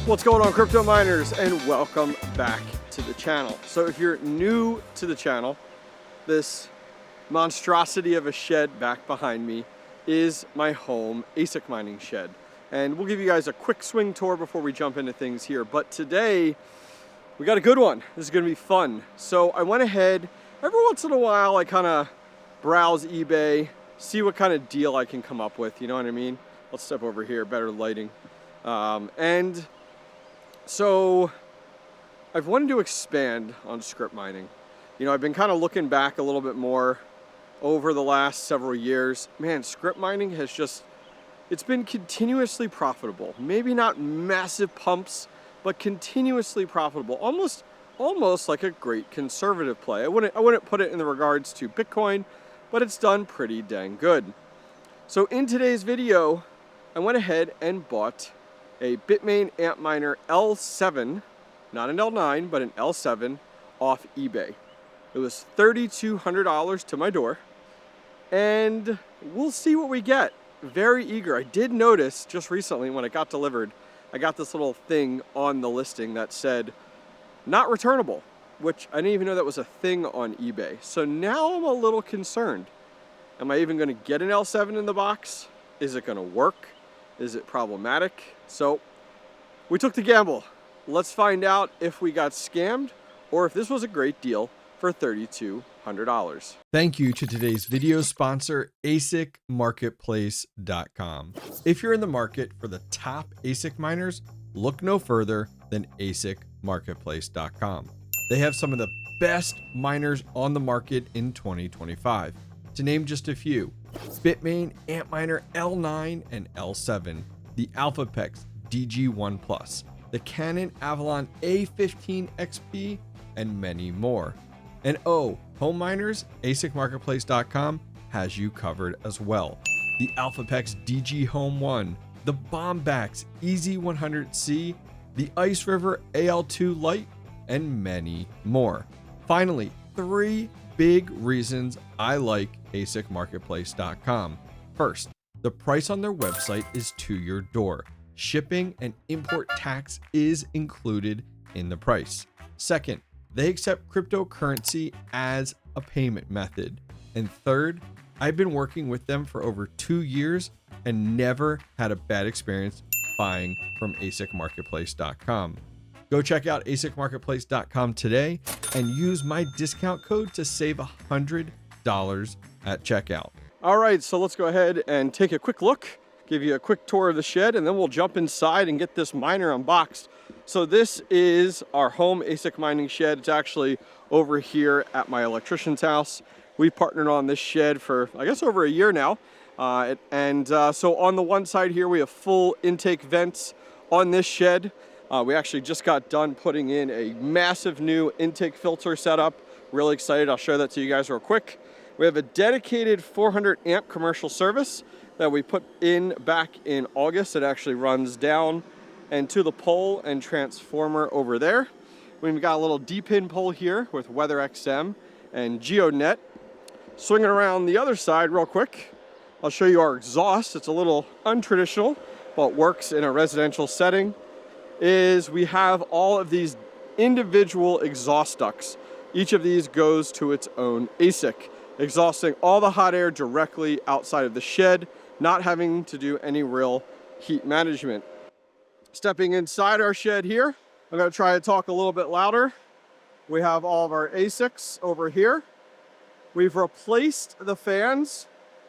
What's going on, crypto miners, and welcome back to the channel. So if you're new to the channel, this monstrosity of a shed back behind me is my home ASIC mining shed. And we'll give you guys a quick swing tour before we jump into things here. But today, we got a good one. This is gonna be fun. So I went ahead, every once in a while, I kind of browse eBay, see what kind of deal I can come up with, you know what I mean? Let's step over here, better lighting. So I've wanted to expand on script mining. You know, I've been kind of looking back a little bit more over the last several years. Man, script mining has just, it's been continuously profitable. Maybe not massive pumps, but continuously profitable. Almost like a great conservative play. I wouldn't put it in the regards to Bitcoin, but it's done pretty dang good. So in today's video, I went ahead and bought a Bitmain Antminer L7, not an L9, but an L7 off eBay. It was $3,200 to my door, and we'll see what we get. Very eager. I did notice just recently when it got delivered, I got this little thing on the listing that said, not returnable, which I didn't even know that was a thing on eBay. So now I'm a little concerned. Am I even gonna get an L7 in the box? Is it gonna work? Is it problematic? So we took the gamble. Let's find out if we got scammed or if this was a great deal for $3,200. Thank you to today's video sponsor, ASICmarketplace.com. If you're in the market for the top ASIC miners, look no further than ASICmarketplace.com. They have some of the best miners on the market in 2025. To name just a few: Bitmain Antminer L9 and L7, the 𝐓𝐸 DG1+, the 𝐏𝐚𝐫𝐭𝐬 A15 XP, and many more. And oh, home miners, ASICmarketplace.com has you covered as well. The 𝐓𝐸 DG''𝐏𝐚𝐫𝐭𝐬, the Bombax EZ100C, the Ice River AL2 Lite, and many more. Finally, 3 big reasons I like ASICmarketplace.com. First, the price on their website is to your door. Shipping and import tax is included in the price. Second, they accept cryptocurrency as a payment method. And third, I've been working with them for over 2 years and never had a bad experience buying from ASICmarketplace.com. Go check out ASICmarketplace.com today and use my discount code to save $100 at checkout. All right, so let's go ahead and take a quick look, give you a quick tour of the shed, and then we'll jump inside and get this miner unboxed. So this is our home ASIC mining shed. It's actually over here at my electrician's house. We've partnered on this shed for, I guess, over a year now. So on the one side here, we have full intake vents on this shed. We actually just got done putting in a massive new intake filter setup. Really excited. I'll show that to you guys real quick. We have a dedicated 400 amp commercial service that we put in back in August. It actually runs down and to the pole and transformer over there. We've got a little D-pin pole here with WeatherXM and GeoNet. Swinging around the other side real quick, I'll show you our exhaust. It's a little untraditional, but works in a residential setting. Is we have all of these individual exhaust ducts. Each of these goes to its own ASIC, exhausting all the hot air directly outside of the shed, not having to do any real heat management. Stepping inside our shed here, I'm going to try to talk a little bit louder. We have all of our ASICs over here. We've replaced the fans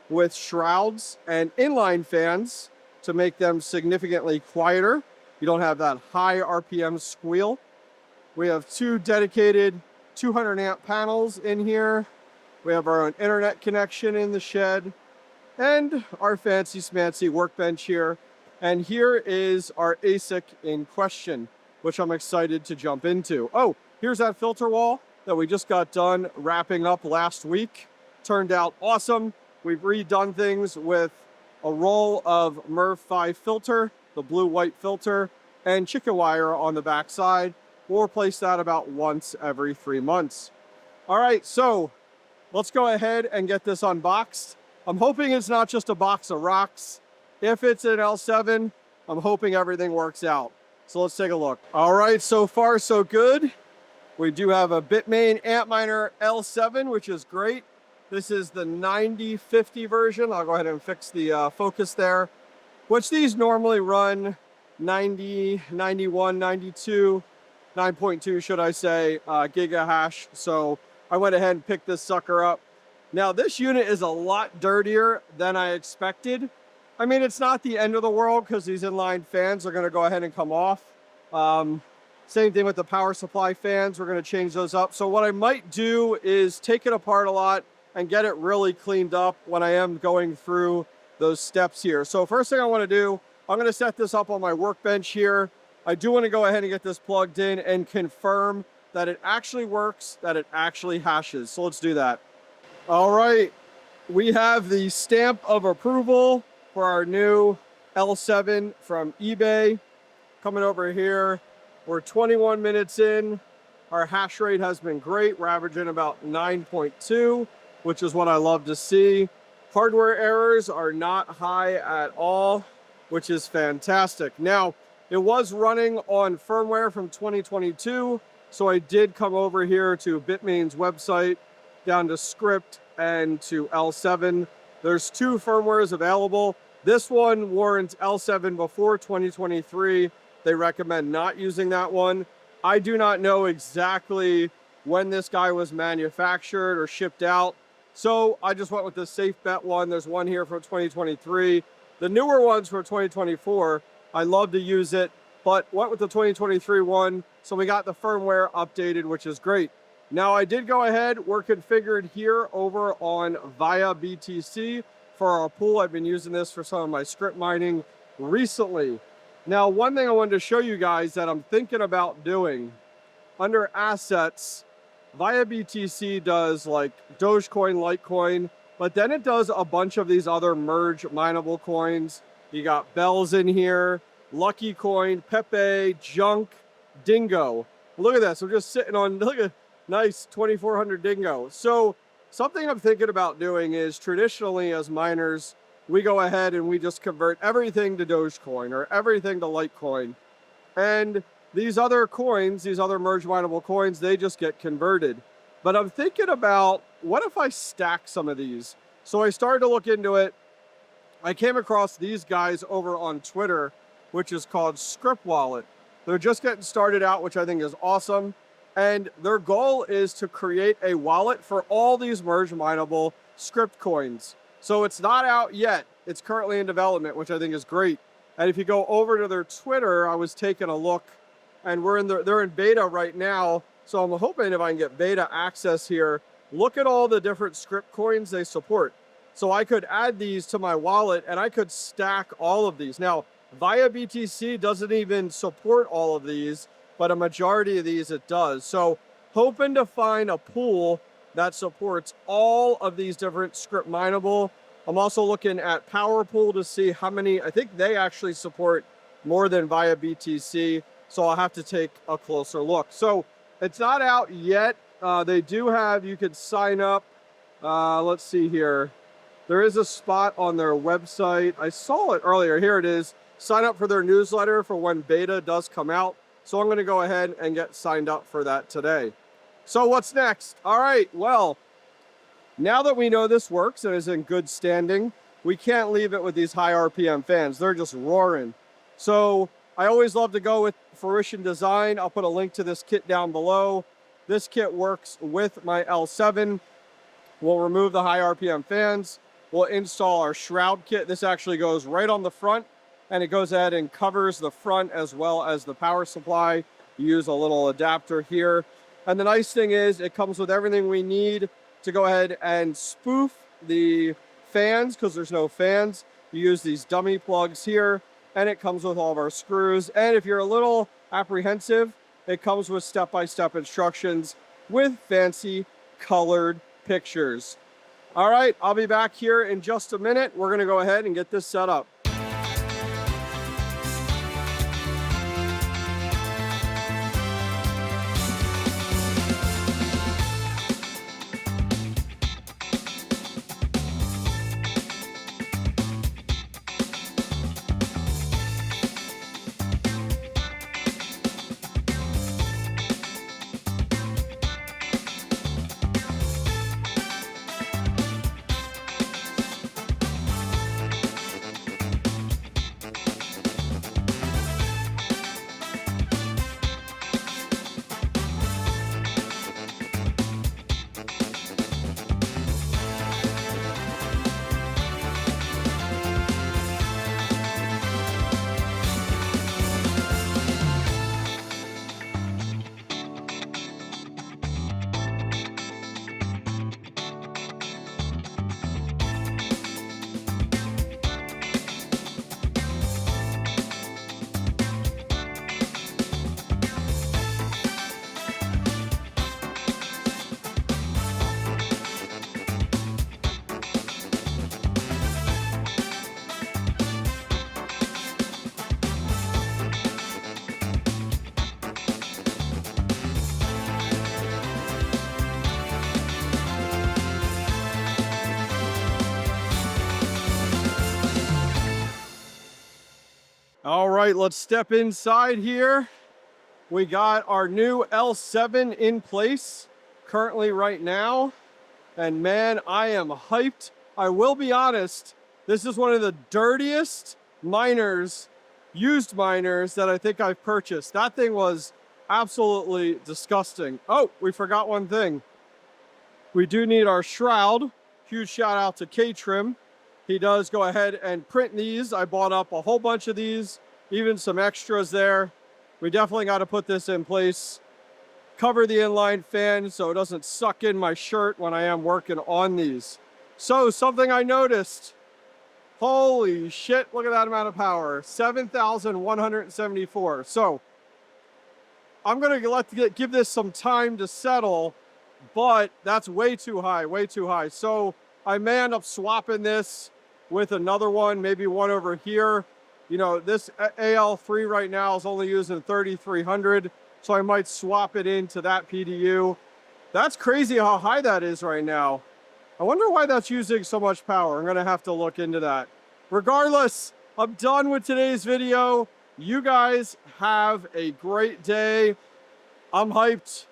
with shrouds and inline fans to make them significantly quieter. You don't have that high RPM squeal. We have 2 dedicated 200 amp panels in here. We have our own internet connection in the shed and our fancy smancy workbench here. And here is our ASIC in question, which I'm excited to jump into. Oh, here's that filter wall that we just got done wrapping up last week. Turned out awesome. We've redone things with a roll of MERV5 filter, the blue-white filter, and chicken wire on the back side. We'll replace that about once every 3 months. All right, so let's go ahead and get this unboxed. I'm hoping it's not just a box of rocks. If it's an L7, I'm hoping everything works out. So let's take a look. All right, so far so good. We do have a Bitmain Antminer L7, which is great. This is the 9050 version. I'll go ahead and fix the focus there, which these normally run 90, 91, 92, 9.2 should I say, gigahash. So I went ahead and picked this sucker up. Now this unit is a lot dirtier than I expected. I mean, it's not the end of the world because these inline fans are going to go ahead and come off. Same thing with the power supply fans. We're going to change those up. So what I might do is take it apart a lot and get it really cleaned up when I am going through those steps here. So first thing I want to do, I'm going to set this up on my workbench here. I do want to go ahead and get this plugged in and confirm that it actually works, that it actually hashes. So let's do that. All right, we have the stamp of approval for our new L7 from eBay. Coming over here, we're 21 minutes in. Our hash rate has been great. We're averaging about 9.2, which is what I love to see. Hardware errors are not high at all, which is fantastic. Now, it was running on firmware from 2022, so I did come over here to Bitmain's website, down to script and to L7. There's two firmwares available. This one warrants L7 before 2023. They recommend not using that one. I do not know exactly when this guy was manufactured or shipped out, so I just went with the safe bet one. There's one here for 2023. The newer ones for 2024, I love to use it, but went with the 2023 one, so we got the firmware updated, which is great. Now I did go ahead, we're configured here over on 𝐕𝐢𝐝𝐵TC for our pool. I've been using this for some of my script mining recently. Now, one thing I wanted to show you guys that I'm thinking about doing, under assets, 𝐕𝐢𝐵TC does like Dogecoin, Litecoin, but then it does a bunch of these other merge mineable coins. You got bells in here, Lucky Coin, Pepe, Junk, Dingo. Look at this, I'm just sitting on, look at, nice 2400 Dingo. So something I'm thinking about doing is traditionally as miners, we go ahead and we just convert everything to Dogecoin or everything to Litecoin. And these other coins, these other merge mineable coins, they just get converted. But I'm thinking about, what if I stack some of these? So I started to look into it. I came across these guys over on Twitter, which is called Script Wallet. They're just getting started out, which I think is awesome. And their goal is to create a wallet for all these merge mineable script coins. So it's not out yet. It's currently in development, which I think is great. And if you go over to their Twitter, I was taking a look, and they're in beta right now. So I'm hoping if I can get beta access here, look at all the different script coins they support. So I could add these to my wallet and I could stack all of these. Now, 𝐕𝐢𝐵TC doesn't even support all of these, but a majority of these it does. So hoping to find a pool that supports all of these different script mineable. I'm also looking at PowerPool to see how many, I think they actually support more than 𝐕𝐢𝐵TC. So I'll have to take a closer look. So it's not out yet. They do have, you could sign up. Let's see here. There is a spot on their website. I saw it earlier. Here it is. Sign up for their newsletter for when beta does come out. So I'm going to go ahead and get signed up for that today. So what's next? All right, well, now that we know this works and is in good standing, we can't leave it with these high RPM fans. They're just roaring. So I always love to go with Fruition Design. I'll put a link to this kit down below. This kit works with my L7. We'll remove the high RPM fans. We'll install our shroud kit. This actually goes right on the front, and it goes ahead and covers the front as well as the power supply. You use a little adapter here. And the nice thing is it comes with everything we need to go ahead and spoof the fans, because there's no fans. You use these dummy plugs here, and it comes with all of our screws. And if you're a little apprehensive, it comes with step-by-step instructions with fancy colored pictures. All right, I'll be back here in just a minute. We're gonna go ahead and get this set up. All right, let's step inside here. We got our new L7 in place currently right now. And man, I am hyped. I will be honest, this is one of the dirtiest miners, used miners that I think I've purchased. That thing was absolutely disgusting. Oh, we forgot one thing. We do need our shroud. Huge shout out to 𝐏𝐚𝐫𝐭𝐬. He does go ahead and print these. I bought up a whole bunch of these, even some extras there. We definitely got to put this in place. Cover the inline fan so it doesn't suck in my shirt when I am working on these. So something I noticed. Holy shit, look at that amount of power. 7,174. So I'm going to give this some time to settle, but that's way too high, way too high. So I may end up swapping this with another one, maybe one over here. You know, this AL3 right now is only using 3,300, so I might swap it into that PDU. That's crazy how high that is right now. I wonder why that's using so much power. I'm gonna have to look into that. Regardless, I'm done with today's video. You guys have a great day. I'm hyped.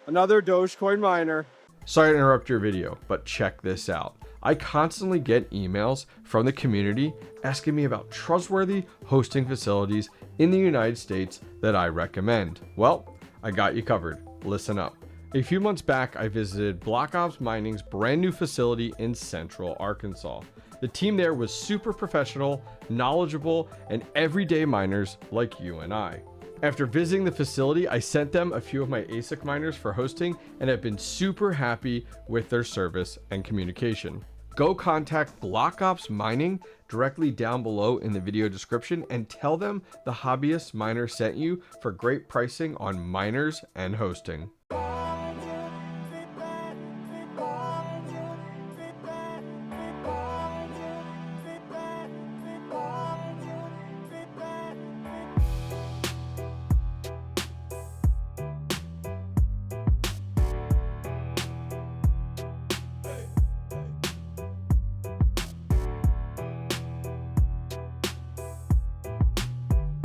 Another Dogecoin miner. Sorry to interrupt your video, but check this out. I constantly get emails from the community asking me about trustworthy hosting facilities in the United States that I recommend. Well, I got you covered. Listen up. A few months back, I visited BlockOps Mining's brand new facility in Central Arkansas. The team there was super professional, knowledgeable, and everyday miners like you and I. After visiting the facility, I sent them a few of my ASIC miners for hosting and have been super happy with their service and communication. Go contact BlockOps Mining directly down below in the video description and tell them the Hobbyist Miner sent you for great pricing on miners and hosting.